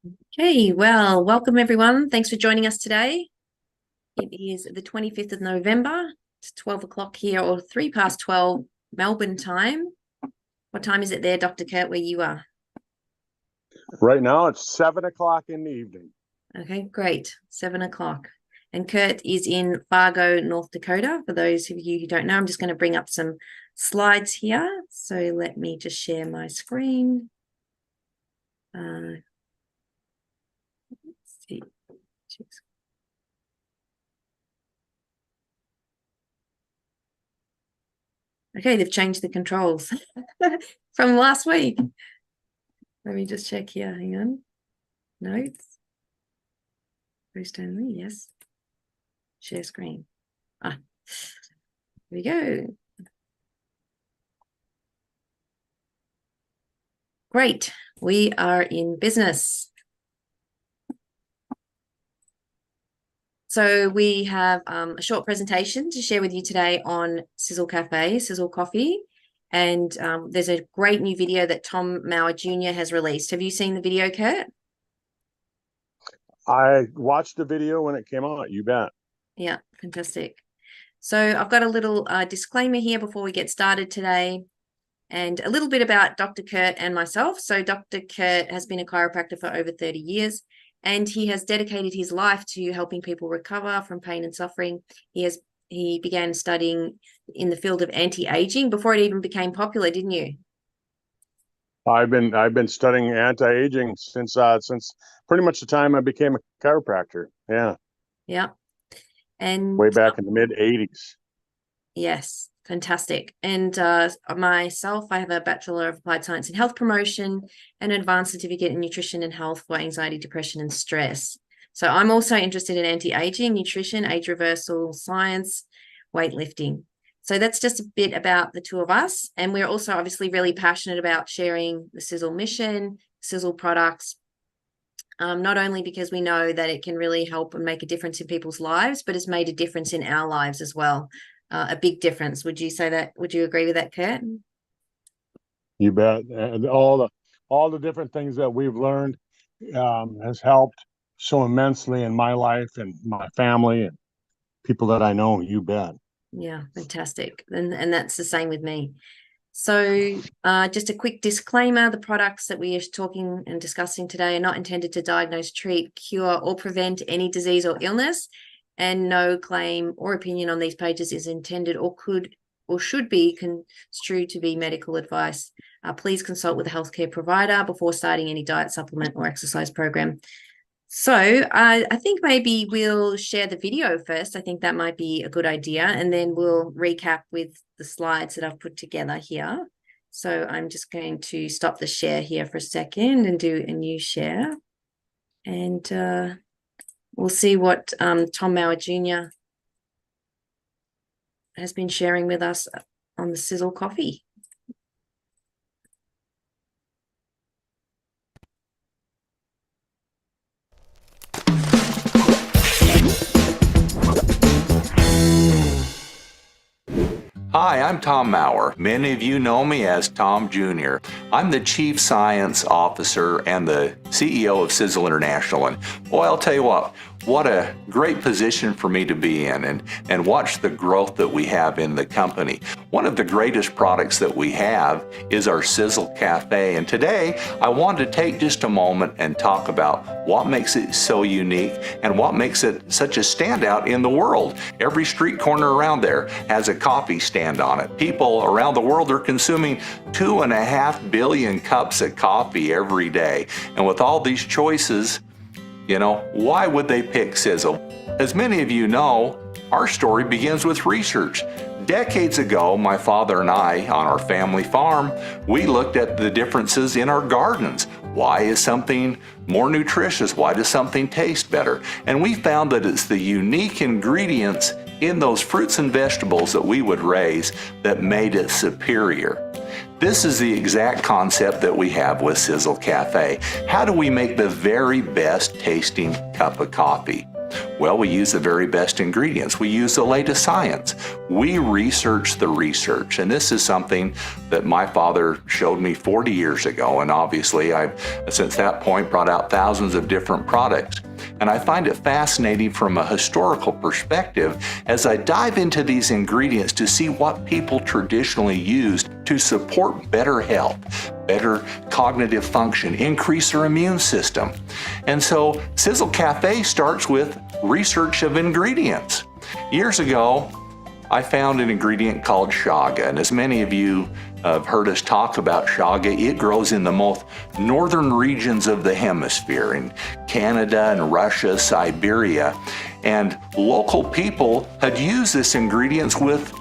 Okay, well, welcome everyone. Thanks for joining us today. It is the 25th of November. It's 12 o'clock here, or 3 past 12 Melbourne time. What time is it there, Dr. Curt, where you are? Right now it's 7 o'clock in the evening. Okay, great. 7 o'clock. And Curt is in Fargo, North Dakota. For those of you who don't know, I'm just going to bring up some slides here. So let me just share my screen. Let's see. Okay, they've changed the controls from last week. Let me just check here. Hang on. Notes. Post only, yes. Share screen. Here we go. Great. We are in business. So we have a short presentation to share with you today on Sisel KAFFE, Sisel Coffee. And there's a great new video that Tom Mauer Jr. has released. Have you seen the video, Curt? I watched the video when it came out, you bet. Yeah, fantastic. So I've got a little disclaimer here before we get started today, and a little bit about Dr. Curt and myself. So Dr. Curt has been a chiropractor for over 30 years, and he has dedicated his life to helping people recover from pain and suffering. He began studying in the field of anti-aging before it even became popular, didn't you? I've been studying anti-aging since pretty much the time I became a chiropractor. Yeah. Yeah. And way back in the mid-'80s. Yes, fantastic. And myself, I have a Bachelor of Applied Science in Health Promotion and an Advanced Certificate in Nutrition and Health for Anxiety, Depression, and Stress. So I'm also interested in anti-aging, nutrition, age reversal, science, weightlifting. So that's just a bit about the two of us. And we're also obviously really passionate about sharing the Sisel mission, Sisel products, not only because we know that it can really help and make a difference in people's lives, but it's made a difference in our lives as well. A big difference. Would you say that? Would you agree with that, Curt? You bet. And all the different things that we've learned has helped so immensely in my life and my family and people that I know. You bet. Yeah, fantastic. And that's the same with me. So just a quick disclaimer, the products that we are talking and discussing today are not intended to diagnose, treat, cure, or prevent any disease or illness, and no claim or opinion on these pages is intended or could or should be construed to be medical advice. Please consult with a healthcare provider before starting any diet, supplement, or exercise program. So I think maybe we'll share the video first. I think that might be a good idea. And then we'll recap with the slides that I've put together here. So I'm just going to stop the share here for a second and do a new share. And we'll see what Tom Mauer Jr. has been sharing with us on the Sisel Coffee. Hi, I'm Tom Mauer. Many of you know me as Tom Jr. I'm the Chief Science Officer and the CEO of Sisel International. And boy, I'll tell you what a great position for me to be in and watch the growth that we have in the company. One of the greatest products that we have is our Sisel KAFFE. And today I wanted to take just a moment and talk about what makes it so unique and what makes it such a standout in the world. Every street corner around there has a coffee stand on it. People around the world are consuming 2.5 billion cups of coffee every day. And with all these choices, you know, why would they pick Sisel? As many of you know, our story begins with research. Decades ago, my father and I, on our family farm, we looked at the differences in our gardens. Why is something more nutritious? Why does something taste better? And we found that it's the unique ingredients in those fruits and vegetables that we would raise that made it superior. This is the exact concept that we have with Sisel KAFFE. How do we make the very best tasting cup of coffee? Well, we use the very best ingredients. We use the latest science. We research the research. And this is something that my father showed me 40 years ago. And obviously, I've, since that point, brought out thousands of different products. And I find it fascinating from a historical perspective as I dive into these ingredients to see what people traditionally used to support better health, better cognitive function, increase their immune system. And so Sisel KAFFE starts with research of ingredients. Years ago, I found an ingredient called chaga, and as many of you have heard us talk about chaga, it grows in the most northern regions of the hemisphere, in Canada and Russia, Siberia, and local people had used this ingredient with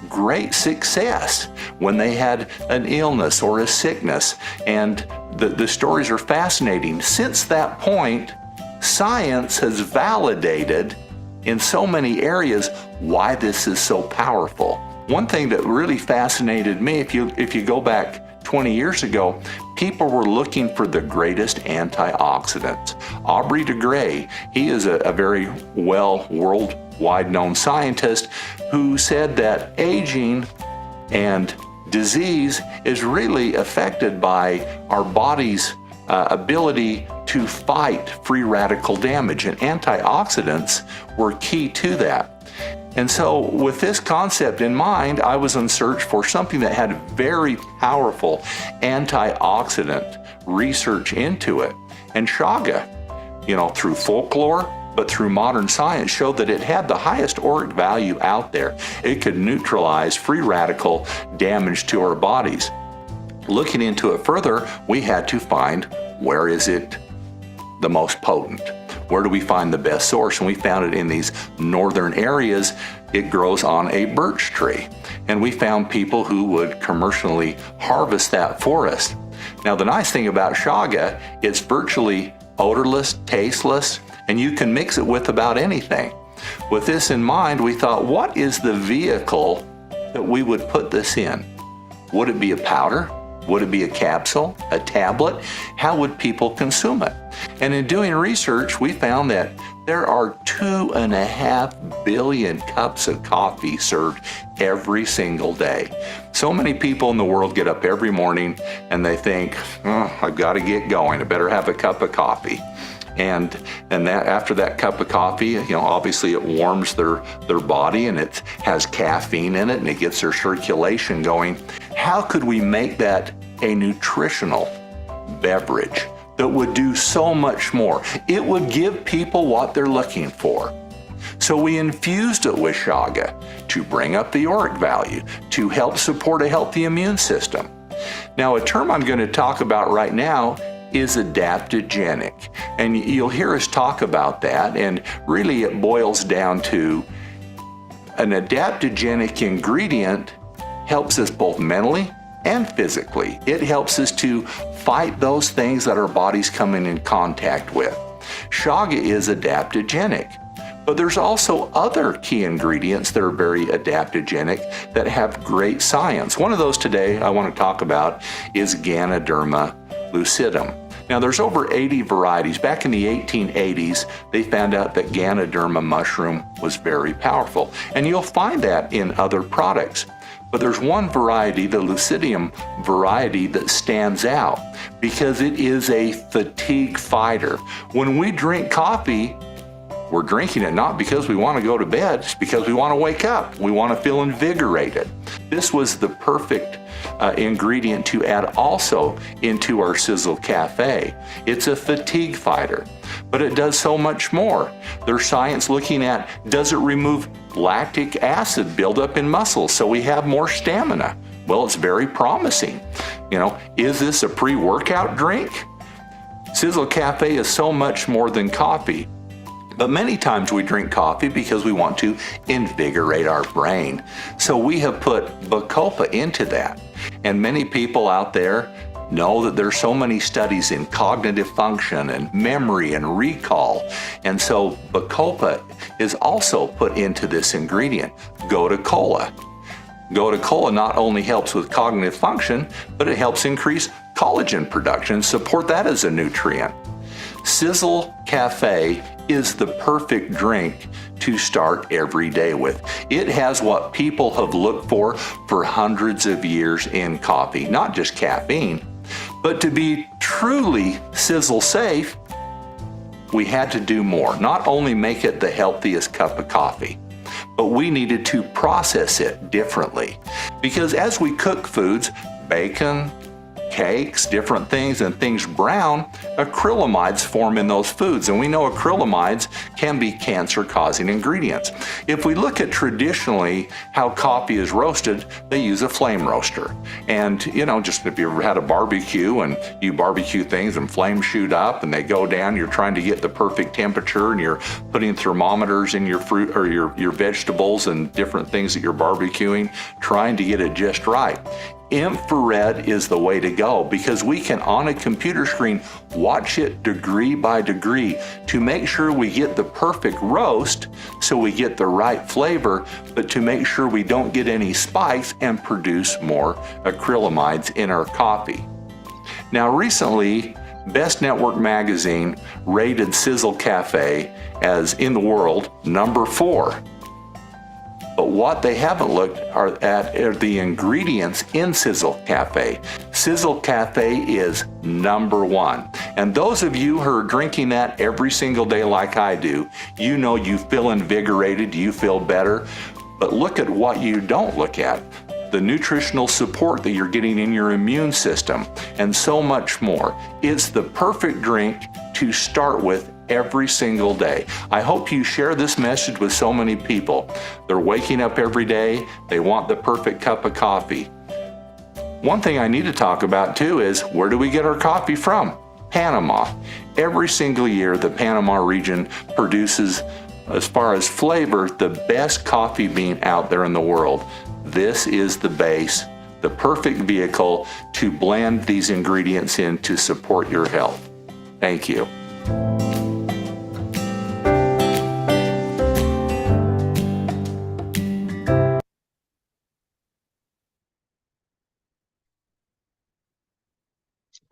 great success when they had an illness or a sickness, and the stories are fascinating. Since that point, science has validated in so many areas why this is so powerful. One thing that really fascinated me, if you go back 20 years ago, people were looking for the greatest antioxidants. Aubrey de Grey, he is a very well worldwide known scientist who said that aging and disease is really affected by our body's ability to fight free radical damage, and antioxidants were key to that. And so with this concept in mind, I was in search for something that had very powerful antioxidant research into it. And chaga, through folklore, but through modern science, showed that it had the highest ORAC value out there. It could neutralize free radical damage to our bodies. Looking into it further, we had to find, where is it the most potent? Where do we find the best source? And we found it in these northern areas. It grows on a birch tree. And we found people who would commercially harvest that for us. Now, the nice thing about chaga, it's virtually odorless, tasteless, and you can mix it with about anything. With this in mind, we thought, what is the vehicle that we would put this in? Would it be a powder? Would it be a capsule, a tablet? How would people consume it? And in doing research, we found that there are 2.5 billion cups of coffee served every single day. So many people in the world get up every morning and they think, oh, I've got to get going. I better have a cup of coffee. And that after that cup of coffee, obviously it warms their body and it has caffeine in it and it gets their circulation going. How could we make that a nutritional beverage that would do so much more? It would give people what they're looking for. So we infused it with chaga to bring up the ORAC value, to help support a healthy immune system. Now, a term I'm going to talk about right now is adaptogenic. And you'll hear us talk about that, and really it boils down to an adaptogenic ingredient helps us both mentally and physically. It helps us to fight those things that our bodies come in contact with. Chaga is adaptogenic, but there's also other key ingredients that are very adaptogenic that have great science. One of those today I want to talk about is Ganoderma lucidum. Now, there's over 80 varieties. Back in the 1880s, they found out that Ganoderma mushroom was very powerful, and you'll find that in other products. But there's one variety, the lucidium variety, that stands out because it is a fatigue fighter. When we drink coffee, we're drinking it not because we want to go to bed, it's because we want to wake up. We want to feel invigorated. This was the perfect ingredient to add also into our Sisel KAFFE. It's a fatigue fighter, but it does so much more. There's science looking at, does it remove lactic acid buildup in muscles so we have more stamina? Well, it's very promising. Is this a pre-workout drink? Sisel KAFFE is so much more than coffee. But many times we drink coffee because we want to invigorate our brain. So we have put bacopa into that. And many people out there know that there's so many studies in cognitive function and memory and recall. And so bacopa is also put into this ingredient. Gotu kola. Gotu kola not only helps with cognitive function, but it helps increase collagen production, support that as a nutrient. Sisel KAFFE is the perfect drink to start every day with. It has what people have looked for hundreds of years in coffee, not just caffeine, but to be truly Sisel safe, we had to do more. Not only make it the healthiest cup of coffee, but we needed to process it differently. Because as we cook foods, bacon, cakes, different things, and things brown, acrylamides form in those foods. And we know acrylamides can be cancer-causing ingredients. If we look at traditionally how coffee is roasted, they use a flame roaster. And, you know, just if you ever had a barbecue and you barbecue things and flames shoot up and they go down, you're trying to get the perfect temperature and you're putting thermometers in your fruit or your vegetables and different things that you're barbecuing, trying to get it just right. Infrared is the way to go because we can, on a computer screen, watch it degree by degree to make sure we get the perfect roast so we get the right flavor, but to make sure we don't get any spikes and produce more acrylamides in our coffee. Now recently, Best Network Magazine rated Sisel KAFFE as, in the world, number 4. But what they haven't looked at are the ingredients in Sisel KAFFE. Sisel KAFFE is number 1. And those of you who are drinking that every single day like I do, you know you feel invigorated, you feel better. But look at what you don't look at. The nutritional support that you're getting in your immune system, and so much more. It's the perfect drink to start with every single day. I hope you share this message with so many people. They're waking up every day, they want the perfect cup of coffee. One thing I need to talk about too is, where do we get our coffee from? Panama. Every single year, the Panama region produces, as far as flavor, the best coffee bean out there in the world. This is the base, the perfect vehicle to blend these ingredients in to support your health. Thank you.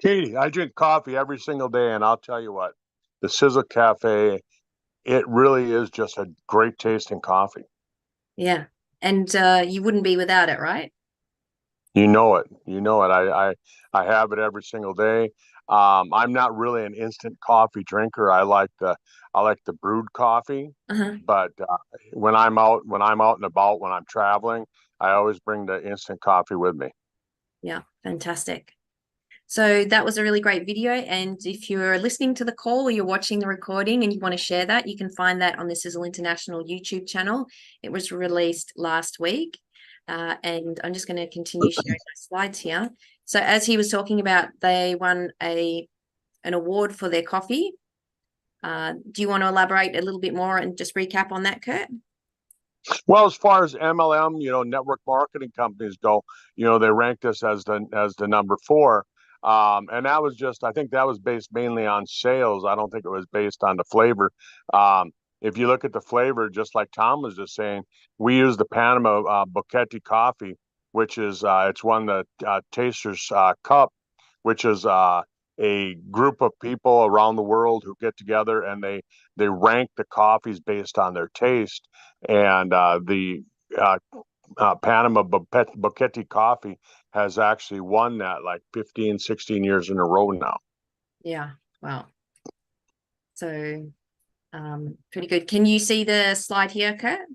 Katie, I drink coffee every single day, and I'll tell you what, the Sisel KAFFE, it really is just a great tasting coffee. Yeah. And you wouldn't be without it, right? You know it. You know it. I have it every single day. I'm not really an instant coffee drinker. I like the brewed coffee. Uh-huh. But when I'm out and about, when I'm traveling, I always bring the instant coffee with me. Yeah, fantastic. So that was a really great video. And if you're listening to the call or you're watching the recording and you want to share that, you can find that on the Sisel International YouTube channel. It was released last week. And I'm just going to continue sharing my slides here. So as he was talking about, they won an award for their coffee. Do you want to elaborate a little bit more and just recap on that, Curt? Well, as far as MLM, network marketing companies go, they ranked us as the number 4. And that was I think that was based mainly on sales. I don't think it was based on the flavor. If you look at the flavor, just like Tom was just saying, we use the Panama Boquete coffee, which is it's won the Taster's Cup, which is a group of people around the world who get together and they rank the coffees based on their taste. And the Panama Boquete coffee has actually won that like 15, 16 years in a row now. Yeah. Wow. So pretty good. Can you see the slide here, Curt?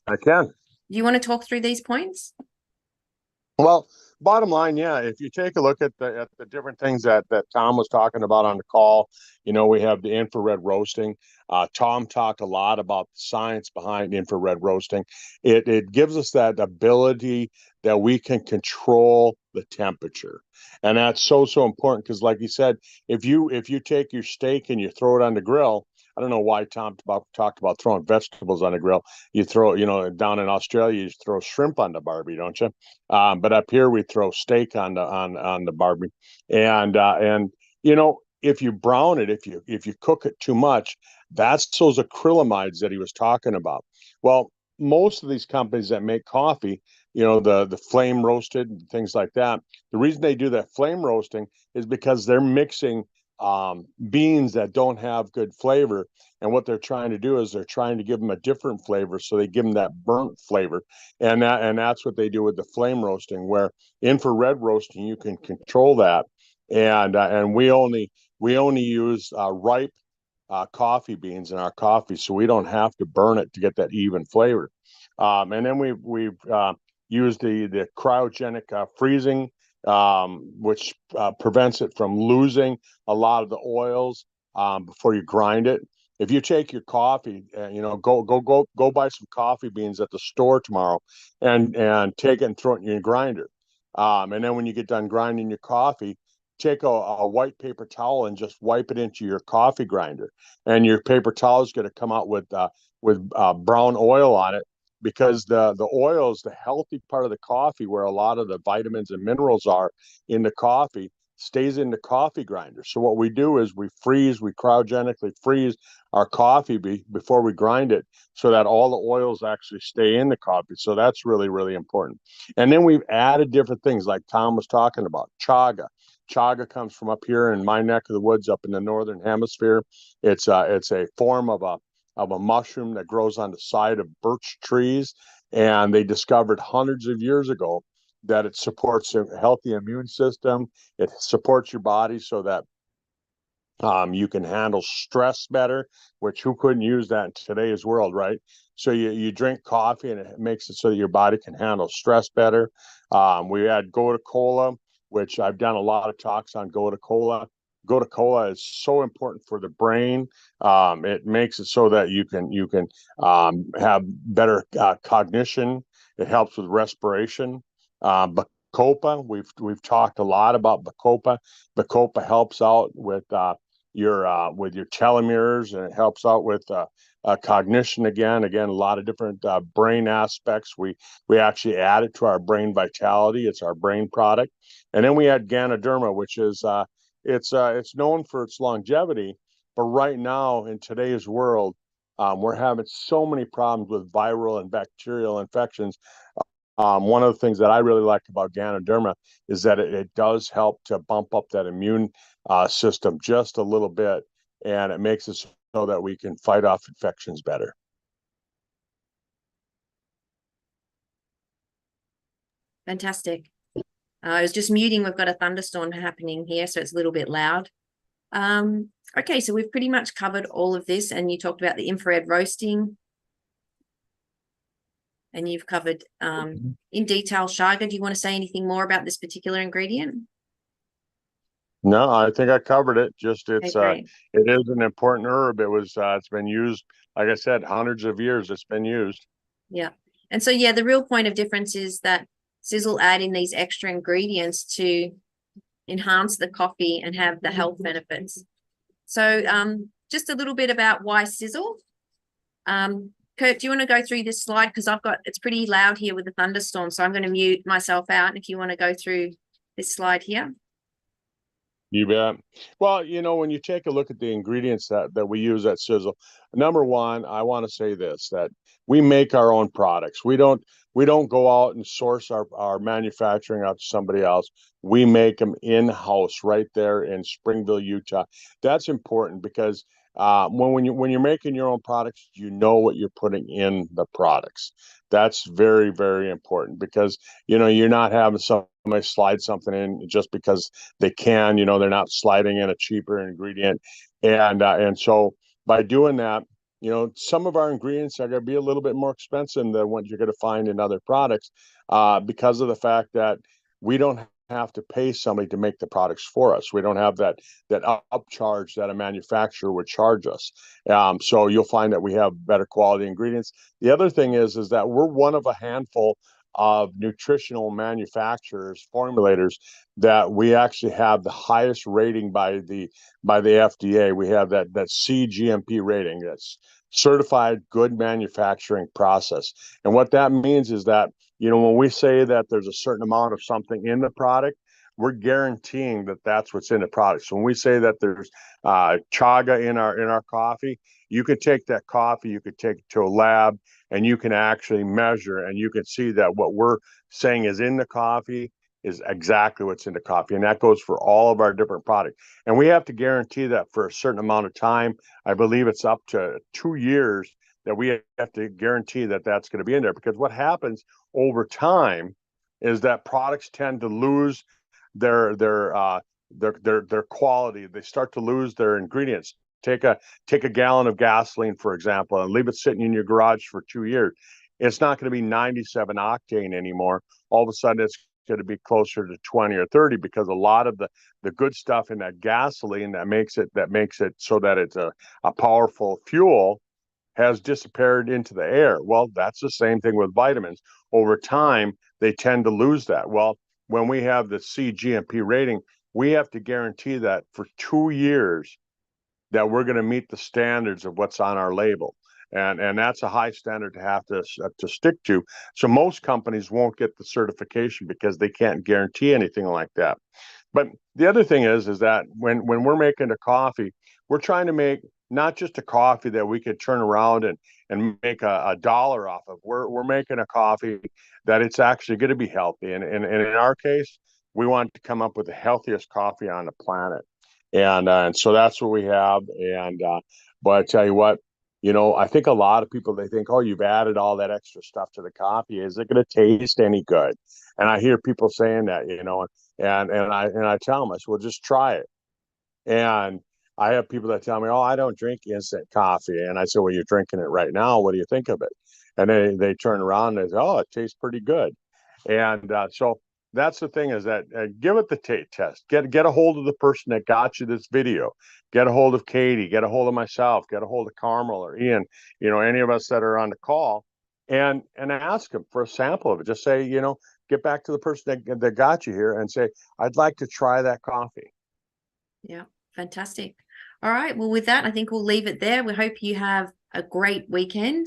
I can. Do you want to talk through these points? Well, bottom line, yeah, if you take a look at the different things that Tom was talking about on the call, we have the infrared roasting. Tom talked a lot about the science behind infrared roasting. It gives us that ability that we can control the temperature. And that's so important because, like you said, if you take your steak and you throw it on the grill, I don't know why Tom talked about throwing vegetables on the grill. You throw, down in Australia, you throw shrimp on the barbie, don't you? But up here we throw steak on the barbie, and if you brown it, if you cook it too much, that's those acrylamides that he was talking about. Well, most of these companies that make coffee, the flame roasted and things like that, the reason they do that flame roasting is because they're mixing beans that don't have good flavor. And what they're trying to do is they're trying to give them a different flavor, so they give them that burnt flavor, and that's what they do with the flame roasting. Where infrared roasting, you can control that, and we only use ripe coffee beans in our coffee, so we don't have to burn it to get that even flavor. And then we've used the cryogenic freezing, which prevents it from losing a lot of the oils before you grind it. If you take your coffee, go buy some coffee beans at the store tomorrow, and take it and throw it in your grinder. And then when you get done grinding your coffee, take a white paper towel and just wipe it into your coffee grinder, and your paper towel is going to come out with brown oil on it, because the oil is the healthy part of the coffee, where a lot of the vitamins and minerals are in the coffee, stays in the coffee grinder. So what we do is we cryogenically freeze our coffee before we grind it, so that all the oils actually stay in the coffee. So that's really, really important. And then we've added different things like Tom was talking about, chaga. Chaga comes from up here in my neck of the woods, up in the northern hemisphere. It's a form of a mushroom that grows on the side of birch trees, and they discovered hundreds of years ago that it supports a healthy immune system. It supports your body so that you can handle stress better, which who couldn't use that in today's world, right? So you drink coffee, and it makes it so that your body can handle stress better. We add gotu kola, which I've done a lot of talks on gotu kola. Gotu kola is so important for the brain. It makes it so that you can have better cognition. It helps with respiration. Bacopa, we've talked a lot about Bacopa. Bacopa helps out with your telomeres, and it helps out with cognition again, a lot of different brain aspects. We actually add it to our brain vitality. It's our brain product. And then we add Ganoderma, which is it's known for its longevity, but right now in today's world, we're having so many problems with viral and bacterial infections. One of the things that I really like about Ganoderma is that it does help to bump up that immune system just a little bit, and it makes it so that we can fight off infections better. Fantastic. I was just muting. We've got a thunderstorm happening here, so it's a little bit loud. Okay, so we've pretty much covered all of this, and you talked about the infrared roasting, and you've covered in detail chaga. Do you want to say anything more about this particular ingredient? No, I think I covered it. Just it is an important herb. It's been used, like I said, hundreds of years it's been used. Yeah. And so the real point of difference is that Sisel add in these extra ingredients to enhance the coffee and have the health benefits. So just a little bit about why Sisel. Curt, do you want to go through this slide? Because it's pretty loud here with the thunderstorm, so I'm going to mute myself out. And if you want to go through this slide here. You bet. Well, when you take a look at the ingredients that we use at Sisel, number one, I want to say this, that we make our own products. We don't go out and source our manufacturing out to somebody else. We make them in-house right there in Springville, Utah. That's important because when you're making your own products, you know what you're putting in the products. That's very, very important, because you're not having somebody slide something in just because they can. They're not sliding in a cheaper ingredient, and so by doing that, some of our ingredients are going to be a little bit more expensive than what you're going to find in other products, because of the fact that we don't have to pay somebody to make the products for us. We don't have that upcharge that a manufacturer would charge us. So you'll find that we have better quality ingredients. The other thing is that we're one of a handful of nutritional manufacturers, formulators, that we actually have the highest rating by the FDA. We have that CGMP rating. That's certified good manufacturing process. And what that means is that when we say that there's a certain amount of something in the product, we're guaranteeing that that's what's in the product. So when we say that there's chaga in our coffee, you could take that coffee, you could take it to a lab, and you can actually measure, and you can see that what we're saying is in the coffee is exactly what's in the coffee. And that goes for all of our different products. And we have to guarantee that for a certain amount of time. I believe it's up to 2 years that we have to guarantee that that's going to be in there, because what happens over time is that products tend to lose their quality. They start to lose their ingredients. Take a gallon of gasoline, for example, and leave it sitting in your garage for 2 years. It's not going to be 97 octane anymore. All of a sudden, it's going to be closer to 20 or 30, because a lot of the good stuff in that gasoline that makes it so that it's a powerful fuel has disappeared into the air. Well, that's the same thing with vitamins. Over time, they tend to lose that. Well, when we have the CGMP rating, we have to guarantee that for 2 years that we're going to meet the standards of what's on our label. And that's a high standard to have to stick to. So most companies won't get the certification because they can't guarantee anything like that. But the other thing is that when we're making a coffee, we're trying to make not just a coffee that we could turn around and make a dollar off of. We're making a coffee that it's actually going to be healthy. And in our case, we want to come up with the healthiest coffee on the planet. And so that's what we have. But I tell you what, I think a lot of people, they think, oh, you've added all that extra stuff to the coffee. Is it going to taste any good? And I hear people saying that, and I tell them, I said, well, just try it. And I have people that tell me, oh, I don't drink instant coffee. And I said, well, you're drinking it right now. What do you think of it? And they turn around and they say, oh, it tastes pretty good. And so that's the thing, is that give it the test. Get a hold of the person that got you this video. Get a hold of Katie. Get a hold of myself. Get a hold of Carmel or Ian. Any of us that are on the call, and ask them for a sample of it. Just say, get back to the person that got you here and say, I'd like to try that coffee. Yeah, fantastic. All right. Well, with that, I think we'll leave it there. We hope you have a great weekend.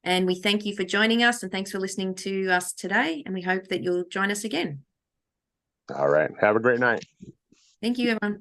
And we thank you for joining us, and thanks for listening to us today. And we hope that you'll join us again. All right. Have a great night. Thank you, everyone.